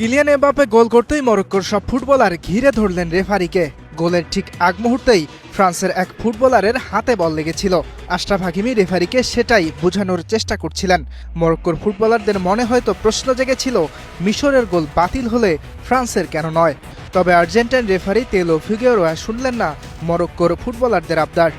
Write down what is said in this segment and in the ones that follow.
Kylian Mbappe গোল করতেই মরক্কোর সব ফুটবলার ঘিরে ধরলেন রেফারিকে। গোলের ঠিক আগ মুহূর্তেই ফ্রান্সের এক ফুটবলারের হাতে বল লেগেছিল। আশরাফ হাকিমি রেফারিকে সেটাই বোঝানোর চেষ্টা করছিলেন। মরক্কোর ফুটবলারদের মনে হয়তো প্রশ্ন জেগেছিল, মিশরের গোল বাতিল হলে ফ্রান্সের কেন নয়। তবে আর্জেন্টাইন রেফারি তেলো ফিগুয়েরোয়া শুনলেন না মরক্কোর ফুটবলারদের আবদার।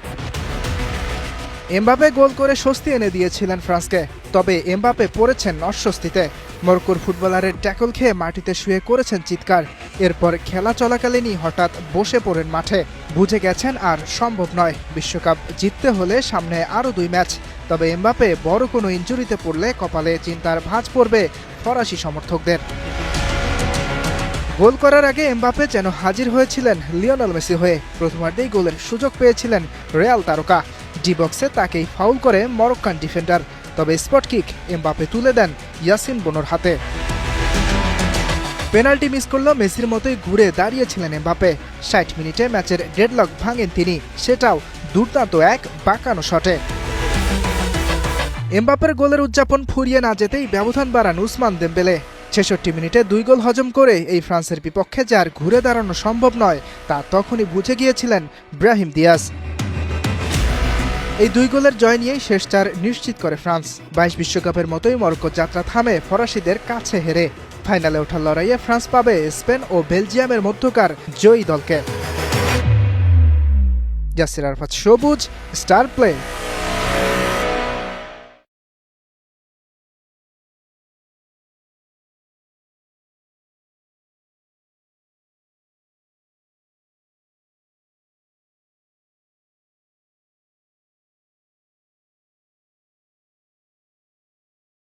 এমবাপ্পে গোল করে স্বস্তি এনে দিয়েছিলেন ফ্রান্সকে। তবে এমবাপ্পে পড়েছেন অস্বস্তিতে। মরক্কোর ফুটবলারের ট্যাকল খেয়ে মাটিতে শুয়ে করেছেন চিৎকার। এরপর খেলা চলাকালীনই হঠাৎ বসে পড়েন মাঠে। বুঝে গেছেন আর সম্ভব নয়, বিশ্বকাপ জিততে হলে সামনে আরও 2 ম্যাচ। তবে এমবাপ্পে বড় কোনো ইনজুরিতে পড়লে কপালে চিন্তার ভাঁজ পড়বে ফরাসি সমর্থকদের। গোল করার আগে এমবাপ্পে যেন হাজির হয়েছিলেন লিওনেল মেসি হয়ে। প্রথমার্ধেই গোলের সুযোগ পেয়েছিলেন রিয়াল তারকা। ডি বক্সে তাকেই ফাউল করে মরক্কান ডিফেন্ডার। তবে স্পট কিক এমবাপ্পে তুলে দেন ইয়াসিন বোনোর হাতে। পেনাল্টি মিস করলেও মেসির মতোই ঘুরে দাঁড়িয়েছিলেন এমবাপ্পে। 60 মিনিটে ম্যাচের ডেডলক ভাঙেন তিনি, সেটাও দুর্দান্ত এক বাঁকানো শটে। এমবাপ্পের গোলের উদযাপন ফুরিয়ে না যেতেই ব্যবধান বাড়ান উসমান দেমবেলে। 66 মিনিটে 2 গোল হজম করে এই ফ্রান্সের বিপক্ষে যে আর ঘুরে দাঁড়ানো সম্ভব নয় তা তখনই বুঝে গিয়েছিলেন ব্রাহিম দিয়াজ। এই 2 গোলের জয় নিয়েই শেষ 4 নিশ্চিত করে ফ্রান্স। 22 বিশ্বকাপের মতোই মরক্কো যাত্রা থামে ফরাসিদের কাছে হেরে। ফাইনালে ওঠার লড়াইয়ে ফ্রান্স পাবে স্পেন ও বেলজিয়ামের মধ্যকার জয়ী দলকে। জাসির আরাফাত সবুজ, স্টার প্লে।